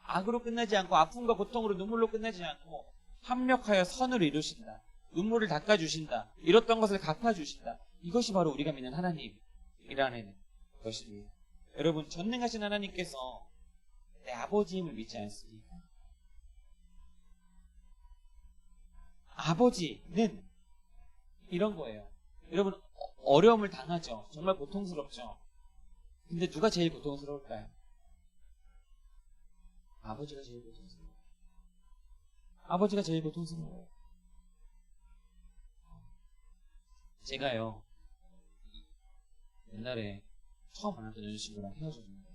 악으로 끝나지 않고 아픔과 고통으로 눈물로 끝나지 않고 합력하여 선을 이루신다. 눈물을 닦아주신다. 잃었던 것을 갚아주신다. 이것이 바로 우리가 믿는 하나님이라는 것입니다. 여러분, 전능하신 하나님께서 내 아버지임을 믿지 않습니까? 아버지는 이런 거예요. 여러분, 어려움을 당하죠. 정말 고통스럽죠. 근데 누가 제일 고통스러울까요? 아버지가 제일 고통스러워요. 아버지가 제일 고통스러워요. 제가요, 옛날에 처음 만났던 여자친구랑 헤어졌는데,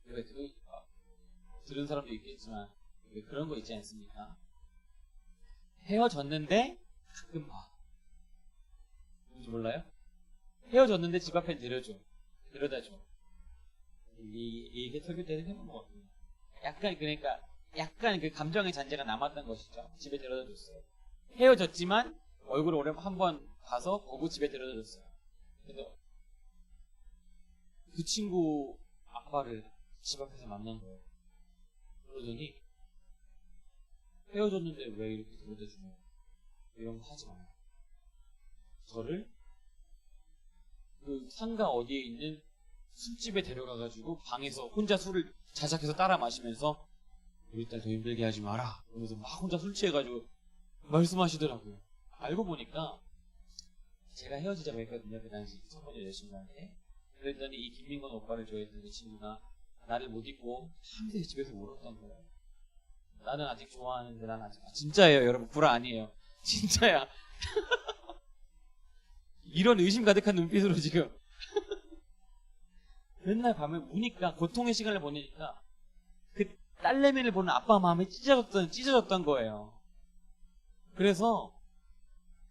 왜 들은 사람도 있겠지만 왜 그런 거 있지 않습니까? 헤어졌는데 가끔 봐. 뭔지 몰라요? 헤어졌는데 집 앞에 데려다줘. 이게 설교 때는 해본 것 같아요. 약간 그 감정의 잔재가 남았던 것이죠. 집에 데려다 줬어요. 헤어졌지만 얼굴을 오래 한번 봐서 보고 집에 데려다 줬어요. 그래서 그 친구 아빠를 집 앞에서 만난 거예요. 그러더니 헤어졌는데 왜 이렇게 데려다 주냐, 이런 거 하지 마요. 저를 그 상가 어디에 있는 술집에 데려가가지고 방에서 혼자 술을 자작해서 따라 마시면서 우리 딸 더 힘들게 하지 마라, 그러면서 막 혼자 술 취해가지고 말씀하시더라고요. 알고 보니까 제가 헤어지자고 했거든요. 그 당시 첫 번째 여자친구한테. 그랬더니 이 김민건 오빠를 좋아했던 그 친구가 나를 못 잊고 밤새 집에서 울었던 거예요. 나는 아직 좋아하는데 난 아직 진짜예요 여러분, 구라 아니에요. 진짜야. 이런 의심 가득한 눈빛으로 지금 맨날 밤에 우니까, 고통의 시간을 보내니까 그 딸내미를 보는 아빠 마음이 찢어졌던 거예요. 그래서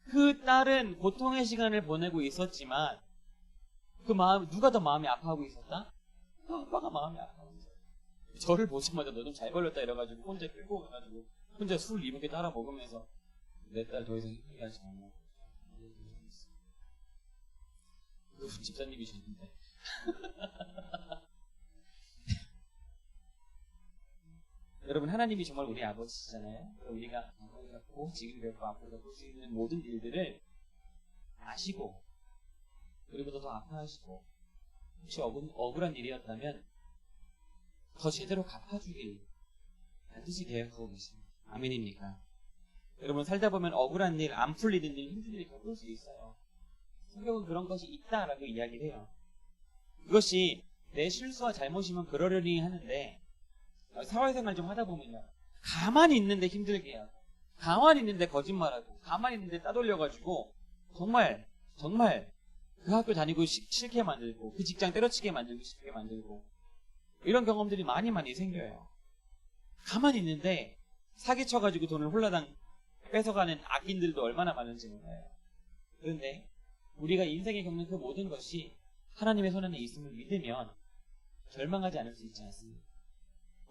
그 딸은 고통의 시간을 보내고 있었지만 그 마음, 누가 더 마음이 아파하고 있었다? 그 아빠가 마음이 아파하고 있었다. 저를 보자마자 너 좀 잘 걸렸다 이래가지고 혼자 끌고 가가지고 혼자 술 이렇게 따라 먹으면서 내 딸 더 이상 힘들게 하지 말고. 그분 집사님이셨는데. 여러분, 하나님이 정말 우리 아버지잖아요. 우리가 과거에 갖고 지금 겪고 앞으로 겪을 수 있는 모든 일들을 아시고, 그리고 더 아파하시고, 혹시 억울한 일이었다면 더 제대로 갚아주길 반드시 계획하고 계십니다. 아멘입니까? 여러분, 살다 보면 억울한 일, 안 풀리는 일, 힘든 일이 겪을 수 있어요. 성경은 그런 것이 있다라고 이야기를 해요. 그것이 내 실수와 잘못이면 그러려니 하는데, 사회생활 좀 하다 보면요, 가만히 있는데 힘들게 하고, 가만히 있는데 거짓말하고, 가만히 있는데 따돌려가지고 정말 그 학교 다니고 싫게 만들고, 그 직장 때려치게 만들고 싶게 만들고, 이런 경험들이 많이 생겨요. 가만히 있는데 사기쳐가지고 돈을 홀라당 뺏어가는 악인들도 얼마나 많은지 몰라요. 그런데 우리가 인생에 겪는 그 모든 것이 하나님의 손 안에 있음을 믿으면 절망하지 않을 수 있지 않습니까?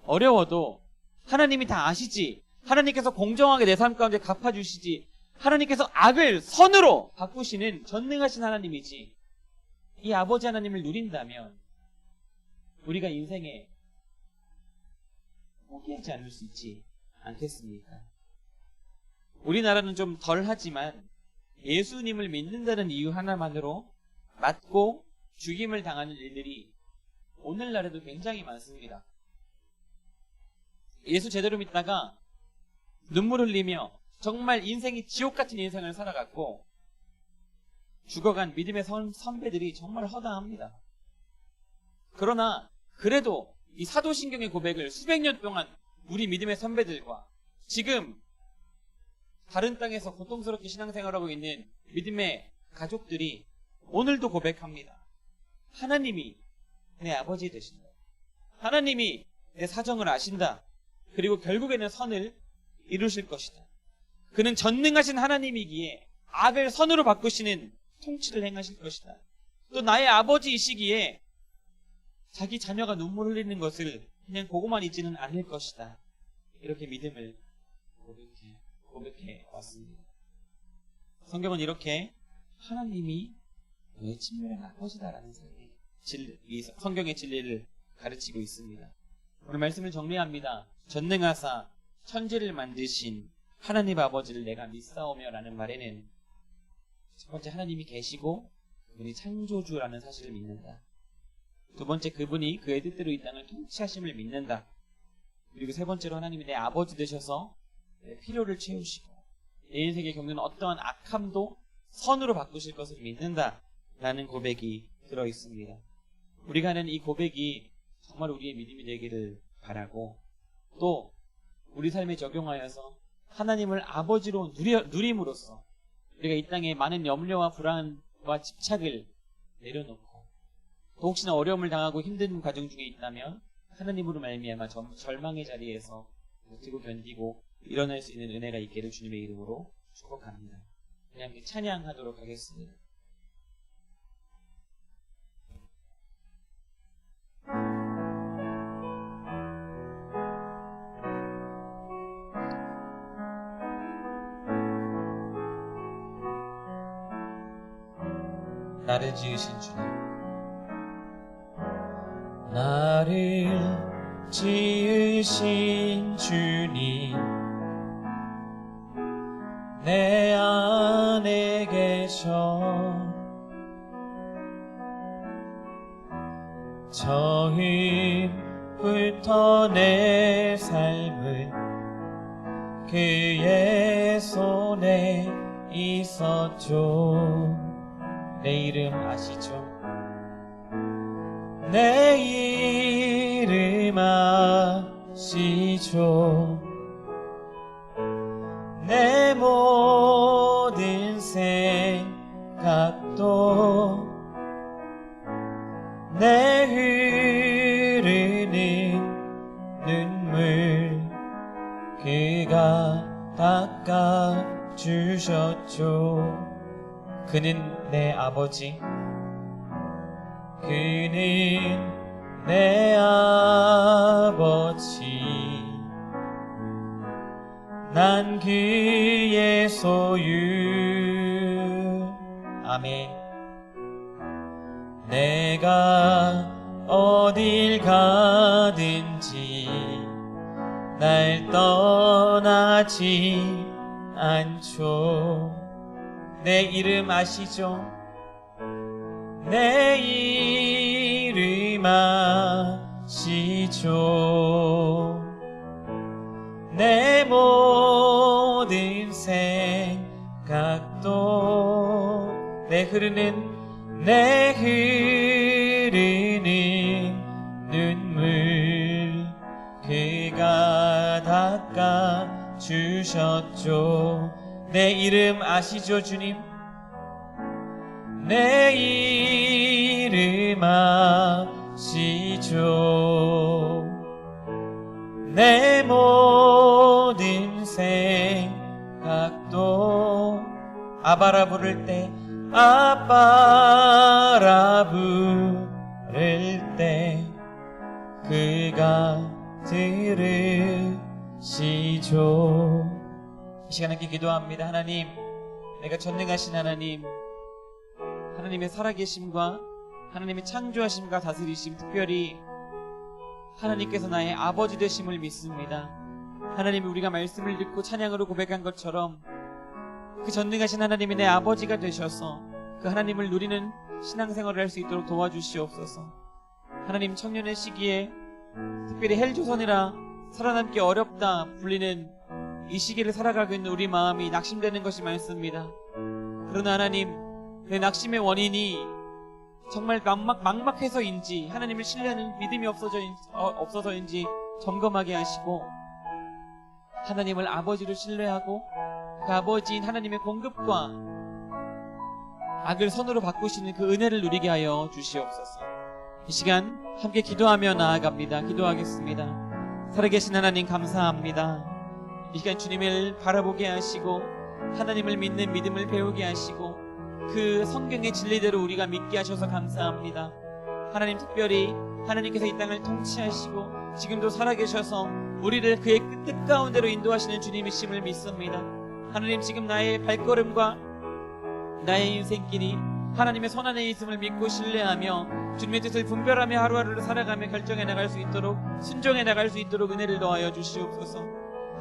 어려워도 하나님이 다 아시지, 하나님께서 공정하게 내 삶 가운데 갚아주시지, 하나님께서 악을 선으로 바꾸시는 전능하신 하나님이지, 이 아버지 하나님을 누린다면 우리가 인생에 포기하지 않을 수 있지 않겠습니까? 우리나라는 좀 덜하지만 예수님을 믿는다는 이유 하나만으로 맞고 죽임을 당하는 일들이 오늘날에도 굉장히 많습니다. 예수 제대로 믿다가 눈물 흘리며 정말 인생이 지옥 같은 인생을 살아갔고 죽어간 믿음의 선배들이 정말 허다합니다. 그러나 그래도 이 사도신경의 고백을 수백 년 동안 우리 믿음의 선배들과 지금 다른 땅에서 고통스럽게 신앙생활하고 있는 믿음의 가족들이 오늘도 고백합니다. 하나님이 내 아버지 되신다. 하나님이 내 사정을 아신다. 그리고 결국에는 선을 이루실 것이다. 그는 전능하신 하나님이기에 악을 선으로 바꾸시는 통치를 행하실 것이다. 또 나의 아버지이시기에 자기 자녀가 눈물 흘리는 것을 그냥 보고만 있지는 않을 것이다. 이렇게 믿음을 고백해 왔습니다. 성경은 이렇게 하나님이 너의 친밀한 아버지다라는 이 성경의 진리를 가르치고 있습니다. 오늘 말씀을 정리합니다. 전능하사 천지를 만드신 하나님 아버지를 내가 믿사오며 라는 말에는 첫 번째, 하나님이 계시고 그분이 창조주라는 사실을 믿는다. 두 번째, 그분이 그의 뜻대로 이 땅을 통치하심을 믿는다. 그리고 세 번째로, 하나님이 내 아버지 되셔서 내 필요를 채우시고 내 인생에 겪는 어떠한 악함도 선으로 바꾸실 것을 믿는다 라는 고백이 들어있습니다. 우리가 하는 이 고백이 정말 우리의 믿음이 되기를 바라고, 또 우리 삶에 적용하여서 하나님을 아버지로 누림으로써 우리가 이 땅에 많은 염려와 불안과 집착을 내려놓고, 또 혹시나 어려움을 당하고 힘든 과정 중에 있다면 하나님으로 말미암아 절망의 자리에서 버티고 견디고 일어날 수 있는 은혜가 있기를 주님의 이름으로 축복합니다. 그냥 찬양하도록 하겠습니다. 나를 지으신 주님, 나를 지으신 주님, 내 안에 계셔 처음부터 내 삶은 그의 손에 있었죠. 내 이름 아시죠? 내 이름 아시죠? 내 모든 생각도 내 흐르는 눈물 그가 닦아주셨죠. 그는 내 아버지, 그는 내 아버지, 난 그의 소유. 아멘. 내가 어딜 가든지 날 떠나지 않죠. 내 이름 아시죠? 내 이름 아시죠? 내 모든 생각도 내 흐르는 눈물 그가 닦아주셨죠. 내 이름 아시죠 주님? 내 이름 아시죠? 내 모든 생각도 아바라 부를 때 아빠라 부를 때 그가 들으시죠. 이 시간에 함께 기도합니다. 하나님, 내가 전능하신 하나님, 하나님의 살아계심과 하나님의 창조하심과 다스리심, 특별히 하나님께서 나의 아버지 되심을 믿습니다. 하나님이 우리가 말씀을 듣고 찬양으로 고백한 것처럼 그 전능하신 하나님이 내 아버지가 되셔서 그 하나님을 누리는 신앙생활을 할 수 있도록 도와주시옵소서. 하나님, 청년의 시기에 특별히 헬조선이라 살아남기 어렵다 불리는 이 시기를 살아가고 있는 우리 마음이 낙심되는 것이 많습니다. 그러나 하나님, 내 낙심의 원인이 정말 막막해서인지 하나님을 신뢰하는 믿음이 없어서인지 점검하게 하시고 하나님을 아버지로 신뢰하고 그 아버지인 하나님의 공급과 악을 선으로 바꾸시는 그 은혜를 누리게 하여 주시옵소서. 이 시간 함께 기도하며 나아갑니다. 기도하겠습니다. 살아계신 하나님 감사합니다. 이 시간 주님을 바라보게 하시고 하나님을 믿는 믿음을 배우게 하시고 그 성경의 진리대로 우리가 믿게 하셔서 감사합니다. 하나님, 특별히 하나님께서 이 땅을 통치하시고 지금도 살아계셔서 우리를 그의 뜻 가운데로 인도하시는 주님이심을 믿습니다. 하나님, 지금 나의 발걸음과 나의 인생길이 하나님의 손안에 있음을 믿고 신뢰하며 주님의 뜻을 분별하며 하루하루를 살아가며 결정해 나갈 수 있도록, 순종해 나갈 수 있도록 은혜를 더하여 주시옵소서.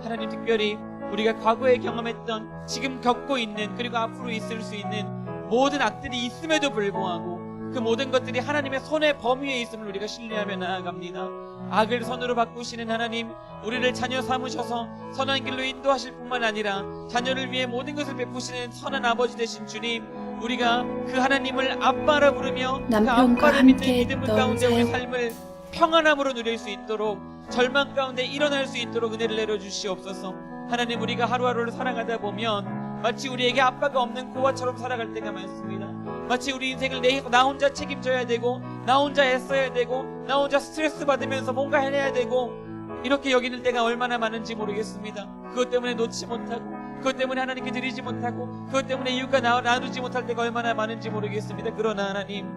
하나님, 특별히 우리가 과거에 경험했던, 지금 겪고 있는, 그리고 앞으로 있을 수 있는 모든 악들이 있음에도 불구하고 그 모든 것들이 하나님의 손의 범위에 있음을 우리가 신뢰하며 나아갑니다. 악을 선으로 바꾸시는 하나님, 우리를 자녀 삼으셔서 선한 길로 인도하실 뿐만 아니라 자녀를 위해 모든 것을 베푸시는 선한 아버지 되신 주님, 우리가 그 하나님을 아빠라 부르며 그 아빠를 믿는 믿음 가운데 우리 삶을 평안함으로 누릴 수 있도록, 절망 가운데 일어날 수 있도록 은혜를 내려주시옵소서. 하나님, 우리가 하루하루를 살아가다 보면 마치 우리에게 아빠가 없는 고아처럼 살아갈 때가 많습니다. 마치 우리 인생을 나 혼자 책임져야 되고, 나 혼자 애써야 되고, 나 혼자 스트레스 받으면서 뭔가 해내야 되고, 이렇게 여기는 때가 얼마나 많은지 모르겠습니다. 그것 때문에 놓지 못하고, 그것 때문에 하나님께 드리지 못하고, 그것 때문에 이웃과 나누지 못할 때가 얼마나 많은지 모르겠습니다. 그러나 하나님,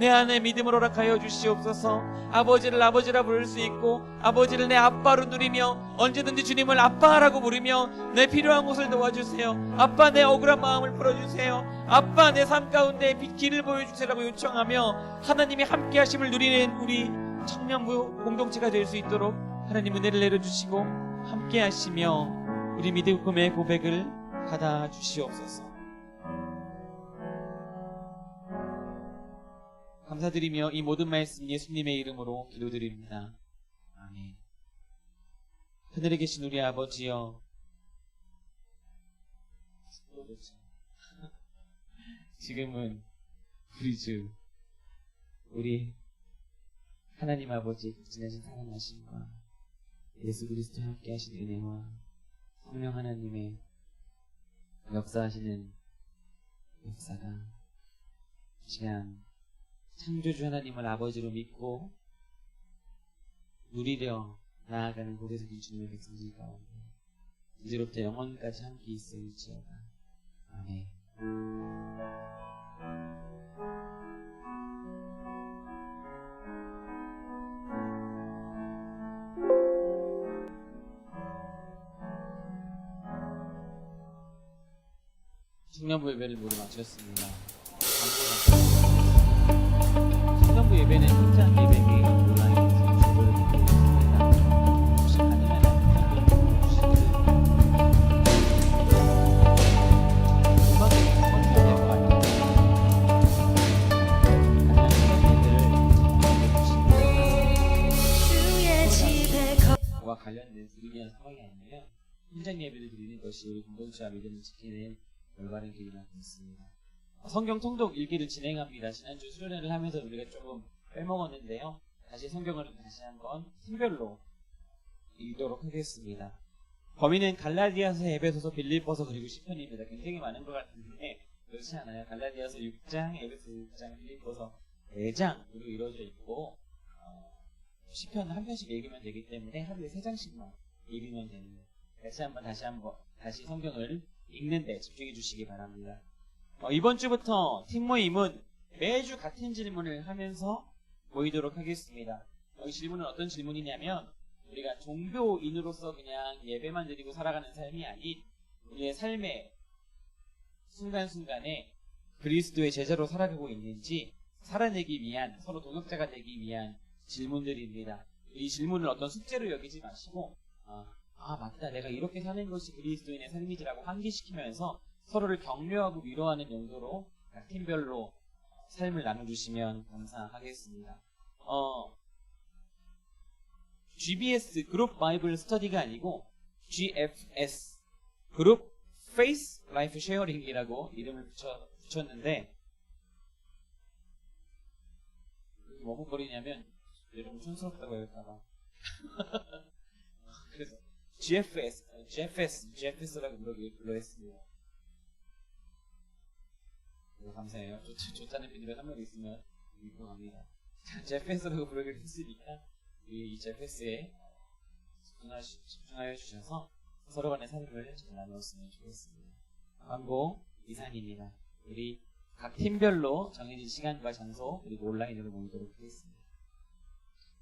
내 안에 믿음을 허락하여 주시옵소서. 아버지를 아버지라 부를 수 있고 아버지를 내 아빠로 누리며 언제든지 주님을 아빠라고 부르며 내 필요한 곳을 도와주세요. 아빠, 내 억울한 마음을 풀어주세요. 아빠, 내 삶 가운데 길을 보여주세요라고 요청하며 하나님이 함께 하심을 누리는 우리 청년부 공동체가 될 수 있도록 하나님 은혜를 내려주시고 함께 하시며 우리 믿음의 고백을 받아주시옵소서. 감사드리며 이 모든 말씀 예수님의 이름으로 기도드립니다. 아멘. 하늘에 계신 우리 아버지여, 지금은 우리 주 우리 하나님 아버지의 극진하신 사랑하심과 예수 그리스도와 함께 하신 은혜와 성령 하나님의 역사하시는 역사가 시간 창조주 하나님을 아버지로 믿고 누리려 나아가는 고개 숙인 주님의 백성들 가운데 이제로부터 영원까지 함께 있을지어다. 아멘. 청년부 예배를 모두 마쳤습니다. 청년부 예배는 현장 예배기 온라인에서 주보를 드리고 있습니다. 혹시 가능한 한번 주시기를 음악을 컨트롤 될것 같아요. 와 관련된 드리는 상황이 아니면 현장 예배를 드리는 것이 우리 공동체와 믿음을 지키는 올바른 길이라고 있습니다. 성경 통독 읽기를 진행합니다. 지난주 수련회를 하면서 우리가 조금 빼먹었는데요. 다시 성경을 다시 한번 팀별로 읽도록 하겠습니다. 범위는 갈라디아서, 에베소서, 빌립보서 그리고 시편입니다. 굉장히 많은 것 같은데 그렇지 않아요. 갈라디아서 6장, 에베소 6장, 빌립보서 4장으로 이루어져 있고 시편 한 편씩 읽으면 되기 때문에 하루에 3장씩만 읽으면 되는 다시 성경을 읽는데 집중해 주시기 바랍니다. 이번 주부터 팀 모임은 매주 같은 질문을 하면서 모이도록 하겠습니다. 이 질문은 어떤 질문이냐면 우리가 종교인으로서 그냥 예배만 드리고 살아가는 삶이 아닌 우리의 삶의 순간순간에 그리스도의 제자로 살아가고 있는지 살아내기 위한, 서로 동역자가 되기 위한 질문들입니다. 이 질문을 어떤 숙제로 여기지 마시고 맞다, 내가 이렇게 사는 것이 그리스도인의 삶이지라고 환기시키면서 서로를 격려하고 위로하는 용도로 각 팀별로 삶을 나눠주시면 감사하겠습니다. GBS 그룹 바이블 스터디가 아니고 GFS 그룹 페이스 라이프 쉐어링이라고 이름을 붙였는데 머뭇거리냐면 여러분 촌스럽다고 할까봐 그래서 GFS라고 불러 했습니다. 네, 감사해요. 좋다는 피드백 한 명 있으면 믿고 갑니다. GFS라고 부르기로 했으니까 이 GFS에 집중하여 주셔서 서로 간의 삶을 잘 나누었으면 좋겠습니다. 광고 이상입니다. 우리 각 팀별로 정해진 시간과 장소 그리고 온라인으로 모이도록 하겠습니다.